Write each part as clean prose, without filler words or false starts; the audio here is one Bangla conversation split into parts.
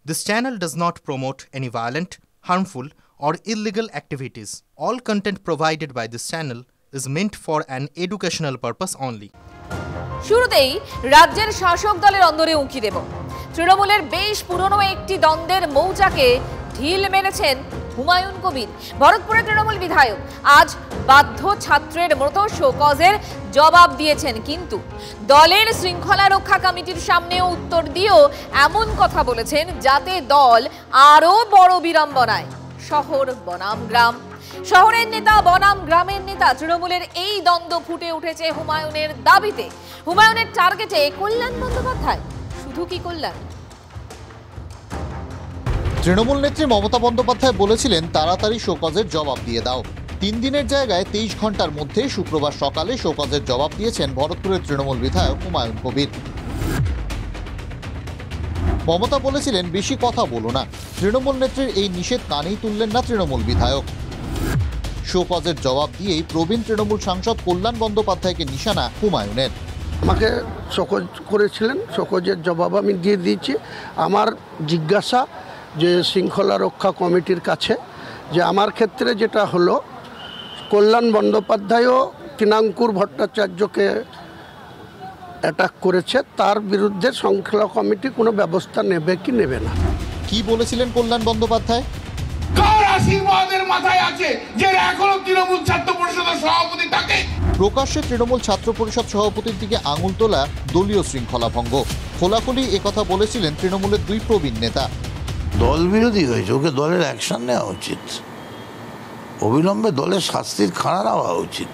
This channel does not promote any violent, harmful, or illegal activities. All content provided by this channel is meant for an educational purpose only. শুরুতেই রাজ্যের শাসক দলের অন্দরে উঁকি দেব। তৃণমূলের বেশ পুরনো একটি দ্বন্দ্বের মৌচাকে ঢিল মেরেছেন হুমায়ুন কবির। ভরতপুরের তৃণমূল বিধায়ক আজ বাধ্য ছাত্রের মতো শোকজের জবাব দিয়েছেন, কিন্তু দলের শৃঙ্খলা রক্ষা কমিটির সামনেও উত্তর দিয়েও এমন কথা বলেছেন যাতে দল আরো বড় বিড়ম্বনায়। শহর বনাম গ্রাম, শহরের নেতা বনাম গ্রামের নেতা, তৃণমূলের এই দ্বন্দ্ব ফুটে উঠেছে হুমায়ুনের দাবিতে। হুমায়ুনের টার্গেটে কল্যাণ বন্দ্যোপাধ্যায়। শুধু কি কল্যাণ? তৃণমূল নেত্রী মমতা বন্দ্যোপাধ্যায় বলেছিলেন তাড়াতাড়ি শোকজের জবাব দিয়ে দাও। 3 দিনের জায়গায় 23 ঘন্টার মধ্যে শুক্রবার সকালে শোকজের জবাব দিয়েছেন ভরতপুরের তৃণমূল বিধায়ক হুমায়ুন কবির। মমতা বলেছিলেন বেশি কথা বলো না। তৃণমূল নেত্রীর এই নিষেধ কানেই তুললেন না তৃণমূল বিধায়ক। শোকজের জবাব দিয়েই প্রবীণ তৃণমূল সাংসদ কল্যাণ বন্দ্যোপাধ্যায়কে নিশানা হুমায়ুনের। আমাকে শোকজ করেছিলেন, শোকজের জবাব আমি দিয়ে দিয়েছি। আমার জিজ্ঞাসা যে শৃঙ্খলা রক্ষা কমিটির কাছে, যে আমার ক্ষেত্রে যেটা হলো, কল্যাণ বন্দ্যোপাধ্যায়ও তৃণাঙ্কুর ভট্টাচার্যকে অ্যাটাক করেছে, তার বিরুদ্ধে শৃঙ্খলা কমিটি কোনো ব্যবস্থা নেবে কি নেবে না। কি বলেছিলেন কল্যাণ বন্দ্যোপাধ্যায়? কার আশীর্বাদের মাথায় আছে যে এখনো তৃণমূল ছাত্র পরিষদের সভাপতি থাকে? প্রকাশ্যে তৃণমূল ছাত্র পরিষদ সভাপতির দিকে আঙুল তোলা দলীয় শৃঙ্খলা ভঙ্গ। খোলাখুলি একথা বলেছিলেন তৃণমূলের 2 প্রবীণ নেতা। দল বিরোধী হয়েছে, ওকে দলের অ্যাকশন নেওয়া উচিত, অবিলম্বে দলের শাস্তির খাড়া নেওয়া উচিত।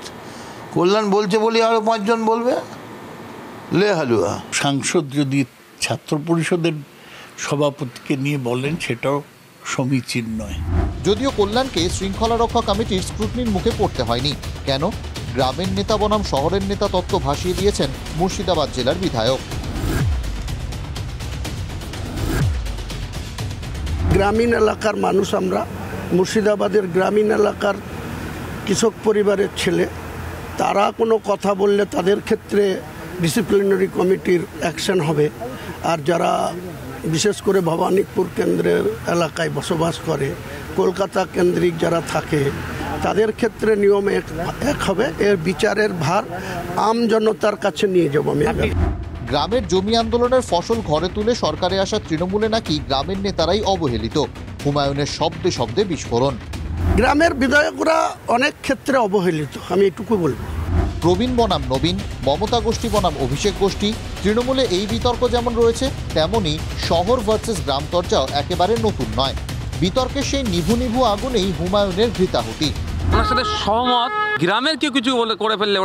কল্যাণ বলছে বলি আরো 5 জন বলবে, লে হালুয়া। সাংসদ যদি ছাত্র পরিষদের সভাপতিকে নিয়ে বলেন সেটাও সমীচীন নয়। যদিও কল্যাণকে শৃঙ্খলা রক্ষা কমিটির স্ক্রুটনির মুখে পড়তে হয়নি। কেন? গ্রামের নেতা বনাম শহরের নেতা তত্ত্ব ভাসিয়ে দিয়েছেন মুর্শিদাবাদ জেলার বিধায়ক। গ্রামীণ এলাকার মানুষ আমরা, মুর্শিদাবাদের গ্রামীণ এলাকার কৃষক পরিবারের ছেলে, তারা কোনো কথা বললে তাদের ক্ষেত্রে ডিসিপ্লিনারি কমিটির অ্যাকশন হবে। আর যারা বিশেষ করে ভবানীপুর কেন্দ্রের এলাকায় বসবাস করে, কলকাতা কেন্দ্রিক যারা থাকে, তাদের ক্ষেত্রে নিয়ম এক হবে। এর বিচারের ভার আম জনতার কাছে নিয়ে যাব আমি। গ্রামের জমি আন্দোলনের ফসল ঘরে তুলে সরকারে আসা তৃণমূলে নাকি গ্রামের নেতারাই অবহেলিত। হুমায়ুনের শব্দে শব্দে বিস্ফোরণ। গ্রামের বিধায়করা অনেক ক্ষেত্রে অবহেলিত, আমি এটুকু বলবো। প্রবীণ বনাম নবীন, মমতা গোষ্ঠী বনাম অভিষেক গোষ্ঠী, তৃণমূলে এই বিতর্ক যেমন রয়েছে, তেমনই শহর ভার্সেস গ্রাম চর্চাও একেবারে নতুন নয়। বিতর্কের সেই নিভু নিভু আগুনেই হুমায়ুনের ঘৃতাহুতি। ওনার সাথে সহমত। গ্রামের কেউ কিছু করে ফেললে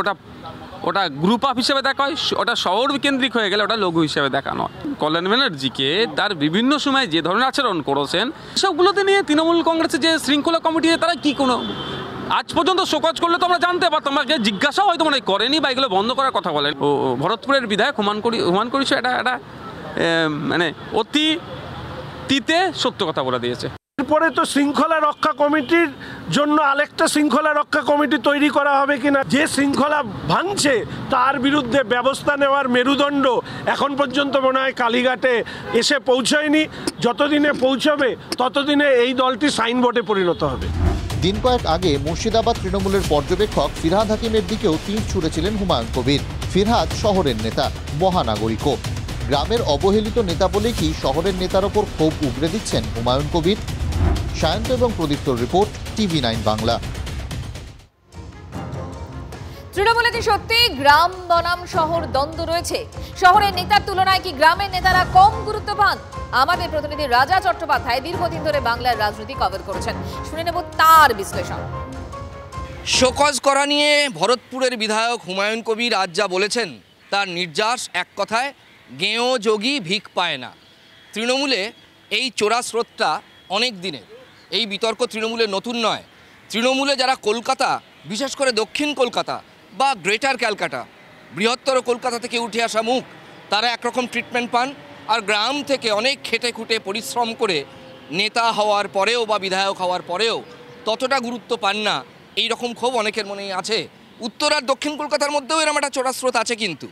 ওটা গ্রুপ আপ হিসেবে দেখা হয়, ওটা শহর কেন্দ্রিক হয়ে গেলে ওটা লঘু হিসেবে দেখানো হয়। কল্যাণ ব্যানার্জিকে তার বিভিন্ন সময় যে ধরনের আচরণ করেছেন, সবগুলোতে নিয়ে তৃণমূল কংগ্রেসের যে শৃঙ্খলা কমিটি, তারা কি কোনো আজ পর্যন্ত শোকজ করলে তো আমরা জানতে পারতাম, আমাকে জিজ্ঞাসা হয়তো মনে করেনি বা এগুলো বন্ধ করার কথা বলেন। ও ভরতপুরের বিধায়ক হুমায়ুন করিস এটা মানে অতীতে সত্য কথা বলে দিয়েছে। এরপরে তো শৃঙ্খলা রক্ষা কমিটির জন্য আরেকটা শৃঙ্খলা রক্ষা কমিটি তৈরি করা হবে কিনা, যে শৃঙ্খলা ভাঙছে তার বিরুদ্ধে ব্যবস্থা নেওয়ার মেরুদণ্ড এখন পর্যন্ত মনে হয় কালীঘাটে এসে পৌঁছায়নি। যতদিনে পৌঁছাবে ততদিনে এই দলটি সাইনবোর্ডে পরিণত হবে। দিন কয়েক আগে মুর্শিদাবাদ তৃণমূলের পর্যবেক্ষক ফিরহাদ হাকিমের দিকেও তীর ছুঁড়েছিলেন হুমায়ুন কবির। ফিরহাদ শহরের নেতা, মহানাগরিকও। গ্রামের অবহেলিত নেতা বলে কি শহরের নেতার ওপর ক্ষোভ উগরে দিচ্ছেন হুমায়ুন কবির? সায়ন্ত এবং প্রদীপ্তর রিপোর্ট, TV9 বাংলা। তৃণমূলে কি সত্যি গ্রাম বনাম শহর দ্বন্দ্ব রয়েছে? শহরের নেতার তুলনায় কি গ্রামের নেতারা কম গুরুত্ব পান? আমাদের প্রতিনিধি রাজা চট্টোপাধ্যায় দীর্ঘদিন ধরে বাংলার রাজনীতি কভার করেছেন, শুনে নেব তার বিশ্লেষণ। শোকজ করা নিয়ে ভরতপুরের বিধায়ক হুমায়ুন কবির আজ যা বলেছেন তার নির্যাস এক কথায়, গেঁয়ো যোগী ভিক পায় না। তৃণমূলে এই চোরা স্রোতটা অনেক দিনের। এই বিতর্ক তৃণমূলে নতুন নয়। তৃণমূলে যারা কলকাতা, বিশেষ করে দক্ষিণ কলকাতা বা গ্রেটার ক্যালকাটা, বৃহত্তর কলকাতা থেকে উঠে আসা মুখ, তারা একরকম ট্রিটমেন্ট পান। আর গ্রাম থেকে অনেক খেটে খুঁটে পরিশ্রম করে নেতা হওয়ার পরেও বা বিধায়ক হওয়ার পরেও ততটা গুরুত্ব পান না, এই রকম ক্ষোভ অনেকের মনেই আছে। উত্তর আর দক্ষিণ কলকাতার মধ্যেও এরকম একটা চোরা স্রোত আছে। কিন্তু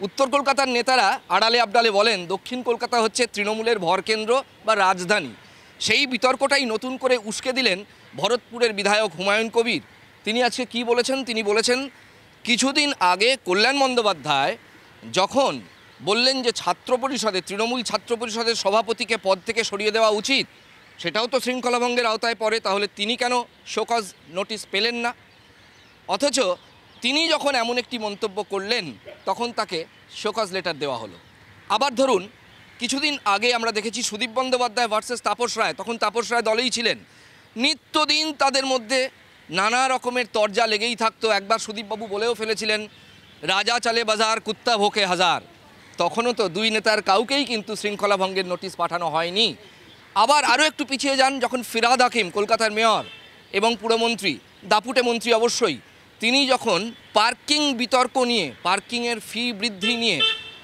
উত্তর কলকাতার নেতারা আড়ালে আবডালে বলেন দক্ষিণ কলকাতা হচ্ছে তৃণমূলের ভরকেন্দ্র বা রাজধানী। সেই বিতর্কটাই নতুন করে উস্কে দিলেন ভরতপুরের বিধায়ক হুমায়ুন কবির। তিনি আজকে কি বলেছেন? তিনি বলেছেন কিছুদিন আগে কল্যাণ বন্দ্যোপাধ্যায় যখন বললেন যে ছাত্র পরিষদে তৃণমূল ছাত্র পরিষদের সভাপতিকে পদ থেকে সরিয়ে দেওয়া উচিত, সেটাও তো শৃঙ্খলাভঙ্গের আওতায় পড়ে, তাহলে তিনি কেন শোকজ নোটিশ পেলেন না? অথচ তিনি যখন এমন একটি মন্তব্য করলেন তখন তাকে শোকজ লেটার দেওয়া হলো। আবার ধরুন কিছুদিন আগে আমরা দেখেছি সুদীপ বন্দ্যোপাধ্যায় ভার্সেস তাপস রায়, তখন তাপস রায় দলেই ছিলেন। নিত্যদিন তাদের মধ্যে নানা রকমের তরজা লেগেই থাকতো। একবার সুদীপবাবু বলেও ফেলেছিলেন রাজা চালে বাজার কুত্তা ভোকে হাজার। তখনও তো দুই নেতার কাউকেই কিন্তু শৃঙ্খলা ভঙ্গের নোটিশ পাঠানো হয়নি। আবার আরও একটু পিছিয়ে যান, যখন ফিরহাদ হাকিম কলকাতার মেয়র এবং পুরমন্ত্রী, দাপুটে মন্ত্রী অবশ্যই, তিনি যখন পার্কিং বিতর্ক নিয়ে, পার্কিংয়ের ফি বৃদ্ধি নিয়ে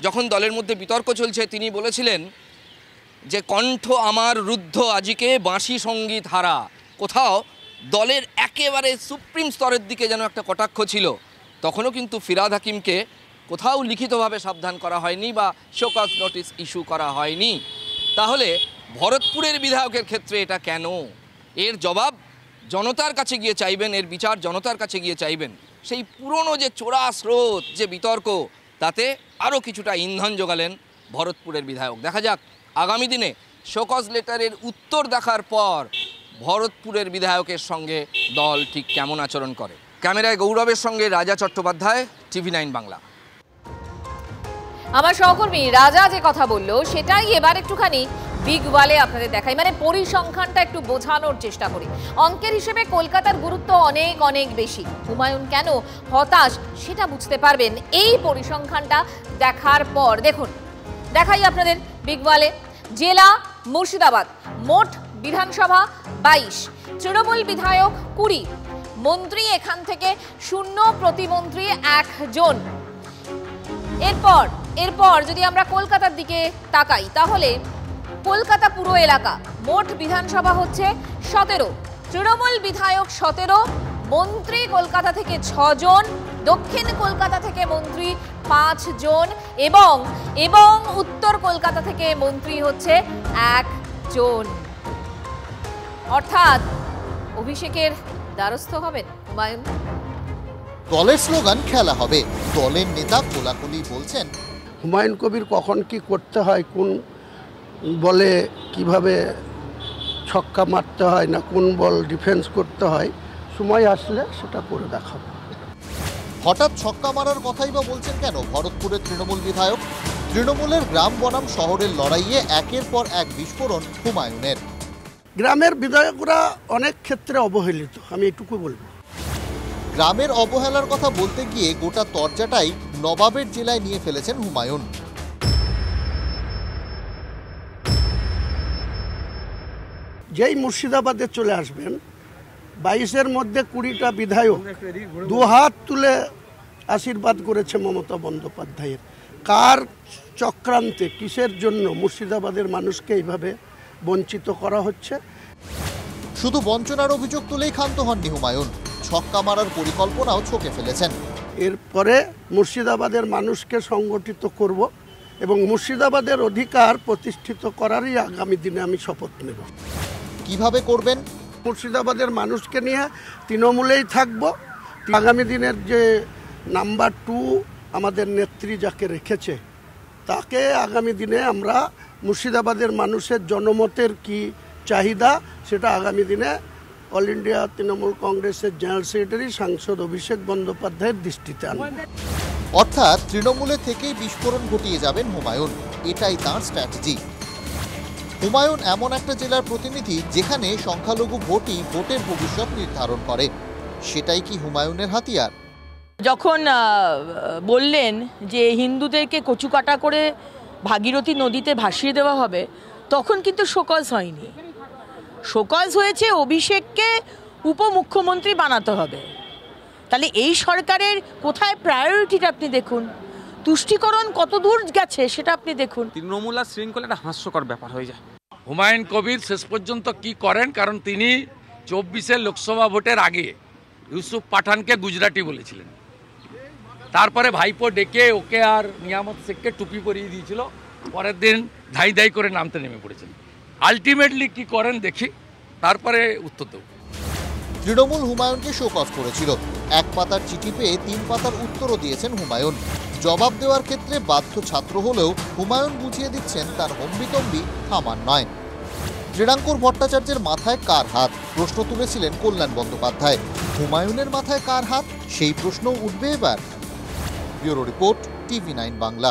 যখন দলের মধ্যে বিতর্ক চলছে, তিনি বলেছিলেন যে কণ্ঠ আমার রুদ্ধ আজিকে বাঁশি সঙ্গীত হারা। কোথাও দলের একেবারে সুপ্রিম স্তরের দিকে যেন একটা কটাক্ষ ছিল। তখনও কিন্তু ফিরহাদ হাকিমকে কোথাও লিখিতভাবে সাবধান করা হয়নি বা শোকজ নোটিশ ইস্যু করা হয়নি। তাহলে ভরতপুরের বিধায়কের ক্ষেত্রে এটা কেন? এর জবাব জনতার কাছে গিয়ে চাইবেন, এর বিচার জনতার কাছে গিয়ে চাইবেন। সেই পুরনো যে চোরা স্রোত, যে বিতর্ক, তাতে আরও কিছুটা ইন্ধন যোগালেন ভরতপুরের বিধায়ক। দেখা যাক আগামী দিনে শোকজ লেটারের উত্তর দেখার পর ভরতপুরের বিধায়কের সঙ্গে দল ঠিক কেমন আচরণ করে। ক্যামেরায় গৌরবের সঙ্গে রাজা চট্টোপাধ্যায়, TV9 বাংলা। আমার সহকর্মী রাজা যে কথা বলল সেটাই এবার একটুখানি বিগ ওয়ালে আপনাদের দেখাই, মানে পরিসংখ্যানটা একটু বোঝানোর চেষ্টা করি। অঙ্কের হিসেবে কলকাতার গুরুত্ব অনেক অনেক বেশি। হুমায়ুন কেন হতাশ সেটা বুঝতে পারবেন এই পরিসংখ্যানটা দেখার পর। দেখুন, দেখাই আপনাদের বিগ ওয়ালে। জেলা মুর্শিদাবাদ, মোট বিধানসভা 22, তৃণমূল বিধায়ক 20, মন্ত্রী এখান থেকে 0, প্রতিমন্ত্রী 1 জন। এরপর যদি আমরা কলকাতার দিকে তাকাই তাহলে কলকাতা পুরো এলাকা, মোট বিধানসভা হচ্ছে 17, তৃণমূল বিধায়ক 17, মন্ত্রী কলকাতা থেকে 6 জন, দক্ষিণ কলকাতা থেকে মন্ত্রী 5 জন এবং উত্তর কলকাতা থেকে মন্ত্রী হচ্ছে 1 জন। অর্থাৎ অভিষেকের দ্বারস্থ হবেন হুমায়ুন। দলের স্লোগান খেলা হবে, দলের নেতা কোলাকুলি বলছেন হুমায়ুন কবির কখন কি করতে হয়, কোন বলে কিভাবে ছক্কা মারতে হয় না কোন বল ডিফেন্স করতে হয়, সময় আসলে সেটা করে দেখাবো। হঠাৎ ছক্কা মারার কথাই বা বলছেন কেন ভরতপুরের তৃণমূল বিধায়ক? তৃণমূলের গ্রাম বনাম শহরের লড়াইয়ে একের পর এক বিস্ফোরণ হুমায়ুনের। গ্রামের বিধায়করা অনেক ক্ষেত্রে অবহেলিত, আমি এটুকু বলবো। গ্রামের অবহেলার কথা বলতে গিয়ে গোটা তরজাটাই নবাবের জেলায় নিয়ে ফেলেছেন হুমায়ুন। যেই মুর্শিদাবাদে চলে আসবেন, 22-এর মধ্যে 20টা বিধায়ক দুহাত তুলে আশীর্বাদ করেছে মমতা বন্দ্যোপাধ্যায়ের। কার চক্রান্তে, কিসের জন্য মুর্শিদাবাদের মানুষকে এইভাবে বঞ্চিত করা হচ্ছে? শুধু বঞ্চনার অভিযোগ তুলেই ক্ষান্ত হননি হুমায়ুন, ছক্কা মারার পরিকল্পনাও ছকে ফেলেছেন। এরপরে মুর্শিদাবাদের মানুষকে সংগঠিত করব এবং মুর্শিদাবাদের অধিকার প্রতিষ্ঠিত করারই আগামী দিনে আমি শপথ নেব। কিভাবে করবেন? মুর্শিদাবাদের মানুষকে নিয়ে তৃণমূলেই থাকব। আগামী দিনের যে নাম্বার 2 আমাদের নেত্রী যাকে রেখেছে, তাকে আগামী দিনে আমরা মুর্শিদাবাদের মানুষের জনমতের কি চাহিদা সেটা আগামী দিনে অল ইন্ডিয়া তৃণমূল কংগ্রেসের জেনারেল সেক্রেটারি সাংসদ অভিষেক বন্দ্যোপাধ্যায়ের দৃষ্টিতে আনবে। অর্থাৎ তৃণমূলে থেকেই বিস্ফোরণ ঘটিয়ে যাবেন হুমায়ুন, এটাই তাঁর স্ট্র্যাটেজি। হুমায়ুন এমন একটা জেলার প্রতিনিধি যেখানে সংখ্যালঘু ভোটই ভোটের ভবিষ্যৎ নির্ধারণ করে, সেটাই কি হুমায়ুনের হাতিয়ার? যখন বললেন যে হিন্দুদেরকে কচুকাটা করে ভাগীরথী নদীতে ভাসিয়ে দেওয়া হবে, তখন কিন্তু শোকজ হয়নি। শোকজ হয়েছে অভিষেককে উপমুখ্যমন্ত্রী বানাতে হবে। তাহলে এই সরকারের কোথায় প্রায়োরিটিটা আপনি দেখুন, তুষ্টিকরণ কত দূর গেছে সেটা আপনি দেখুন। তৃণমূল আর শৃঙ্খলা একটা হাস্যকর ব্যাপার হয়ে যায়। হুমায়ুন কবির শেষ পর্যন্ত কি করেন, কারণ তিনি 24-এর লোকসভা ভোটের আগে ইউসুফ পাঠানকে গুজরাটি বলেছিলেন। তারপরে ভাইপো ডেকে ওকে আর নিয়ামত শেখকে টুপি পরিয়ে দিয়েছিল, পরের দিন ধাই ধাই করে নামতে নেমে পড়েছেন। আলটিমেটলি কি করেন দেখি, তারপরে উত্তর দেব। তৃণমূল হুমায়ুনকে শোকজ করেছিল। 1 পাতার চিঠি পেয়ে 3 পাতার উত্তরও দিয়েছেন হুমায়ুন। জবাব দেওয়ার ক্ষেত্রে বাধ্য ছাত্র হলেও হুমায়ুন বুঝিয়ে দিচ্ছেন তার হম্বিতম্বি থামার নয়। শ্রীরাঙ্কুর ভট্টাচার্যের মাথায় কার হাত, প্রশ্ন তুলেছিলেন কল্যাণ বন্দ্যোপাধ্যায়। হুমায়ুনের মাথায় কার হাত, সেই প্রশ্ন উঠবে এবার। Bureau report, TV9 Bangla.